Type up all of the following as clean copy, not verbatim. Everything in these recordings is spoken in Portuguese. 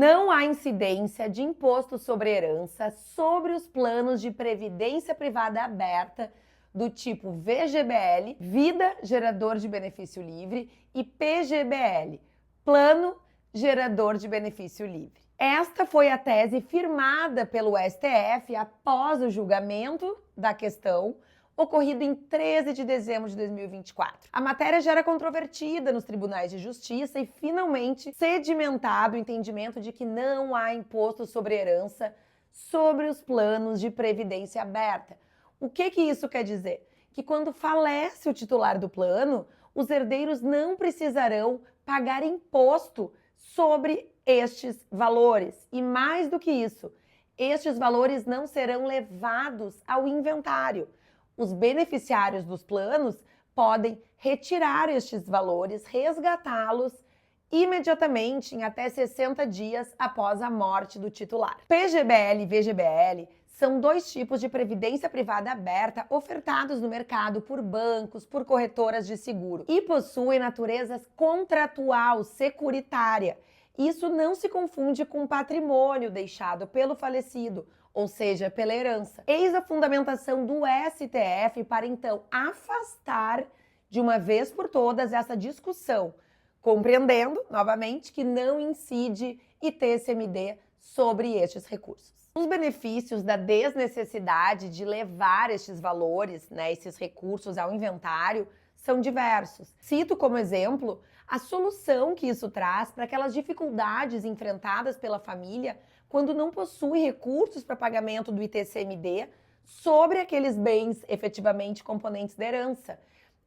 Não há incidência de imposto sobre herança sobre os planos de previdência privada aberta do tipo VGBL, Vida Gerador de Benefício Livre, e PGBL, Plano Gerador de Benefício Livre. Esta foi a tese firmada pelo STF após o julgamento da questão, ocorrido em 13 de dezembro de 2024. A matéria já era controvertida nos tribunais de justiça e, finalmente, sedimentado o entendimento de que não há imposto sobre herança sobre os planos de previdência aberta. O que isso quer dizer? Que quando falece o titular do plano, os herdeiros não precisarão pagar imposto sobre estes valores. E mais do que isso, estes valores não serão levados ao inventário. Os beneficiários dos planos podem retirar estes valores, resgatá-los imediatamente em até 60 dias após a morte do titular. PGBL e VGBL são dois tipos de previdência privada aberta ofertados no mercado por bancos, por corretoras de seguro e possuem natureza contratual, securitária. Isso não se confunde com patrimônio deixado pelo falecido, ou seja, pela herança. Eis a fundamentação do STF para, então, afastar de uma vez por todas essa discussão, compreendendo, novamente, que não incide ITCMD sobre estes recursos. Os benefícios da desnecessidade de levar estes valores, esses recursos ao inventário, são diversos. Cito como exemplo a solução que isso traz para aquelas dificuldades enfrentadas pela família quando não possui recursos para pagamento do ITCMD sobre aqueles bens efetivamente componentes da herança.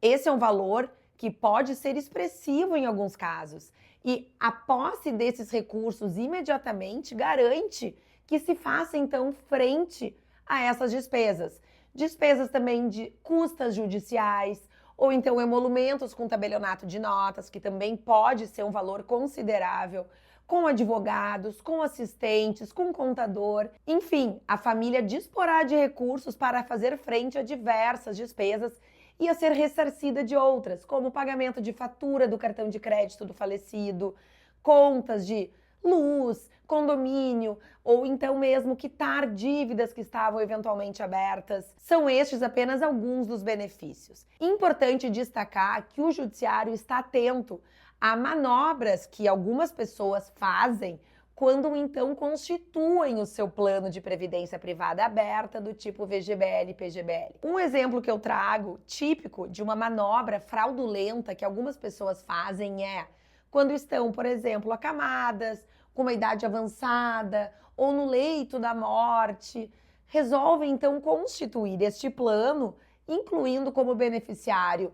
Esse é um valor que pode ser expressivo em alguns casos. E a posse desses recursos imediatamente garante que se faça, então, frente a essas despesas. Despesas também de custas judiciais, ou então emolumentos com tabelionato de notas, que também pode ser um valor considerável, com advogados, com assistentes, com contador. Enfim, a família disporá de recursos para fazer frente a diversas despesas e a ser ressarcida de outras, como o pagamento de fatura do cartão de crédito do falecido, contas de luz, condomínio, ou então mesmo quitar dívidas que estavam eventualmente abertas. São estes apenas alguns dos benefícios. Importante destacar que o judiciário está atento a manobras que algumas pessoas fazem quando então constituem o seu plano de previdência privada aberta do tipo VGBL e PGBL. Um exemplo que eu trago, típico de uma manobra fraudulenta que algumas pessoas fazem é quando estão, por exemplo, acamadas, com uma idade avançada ou no leito da morte, resolvem então constituir este plano, incluindo como beneficiário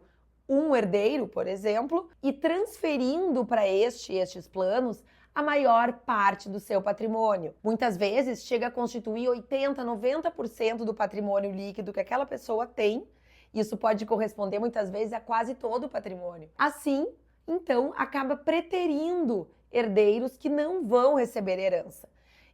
um herdeiro, por exemplo, e transferindo para estes planos a maior parte do seu patrimônio. Muitas vezes chega a constituir 80%, 90% do patrimônio líquido que aquela pessoa tem. Isso pode corresponder muitas vezes a quase todo o patrimônio. Assim, então, acaba preterindo herdeiros que não vão receber herança.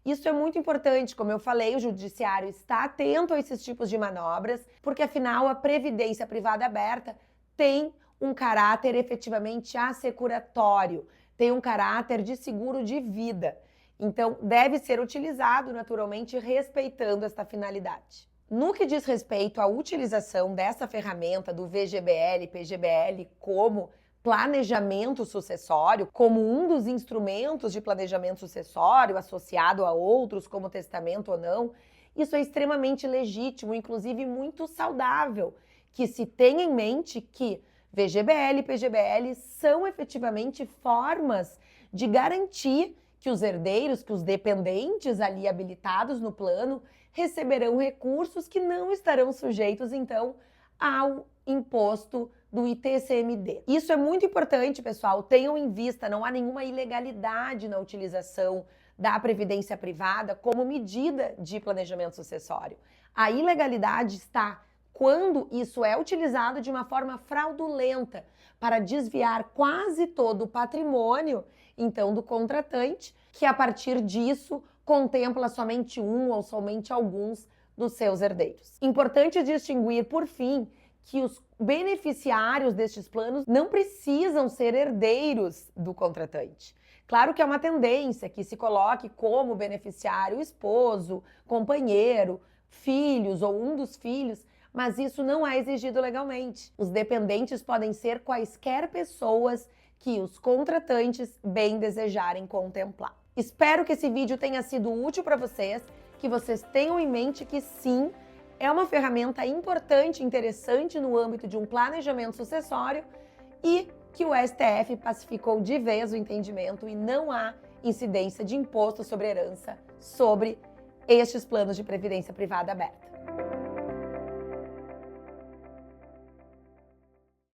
Isso é muito importante, como eu falei, o judiciário está atento a esses tipos de manobras, porque afinal a previdência privada aberta tem um caráter efetivamente assecuratório, tem um caráter de seguro de vida. Então, deve ser utilizado naturalmente respeitando esta finalidade. No que diz respeito à utilização dessa ferramenta do VGBL e PGBL como planejamento sucessório, como um dos instrumentos de planejamento sucessório, associado a outros, como testamento ou não, isso é extremamente legítimo, inclusive muito saudável, que se tenha em mente que VGBL e PGBL são efetivamente formas de garantir que os herdeiros, que os dependentes ali habilitados no plano, receberão recursos que não estarão sujeitos, então, ao imposto do ITCMD. Isso é muito importante, pessoal, tenham em vista, não há nenhuma ilegalidade na utilização da previdência privada como medida de planejamento sucessório. A ilegalidade está quando isso é utilizado de uma forma fraudulenta para desviar quase todo o patrimônio, então, do contratante, que a partir disso contempla somente um ou somente alguns dos seus herdeiros. Importante distinguir, por fim, que os beneficiários destes planos não precisam ser herdeiros do contratante. Claro que é uma tendência que se coloque como beneficiário o esposo, companheiro, filhos ou um dos filhos, mas isso não é exigido legalmente. Os dependentes podem ser quaisquer pessoas que os contratantes bem desejarem contemplar. Espero que esse vídeo tenha sido útil para vocês, que vocês tenham em mente que sim, é uma ferramenta importante e interessante no âmbito de um planejamento sucessório e que o STF pacificou de vez o entendimento e não há incidência de imposto sobre herança sobre estes planos de previdência privada aberta.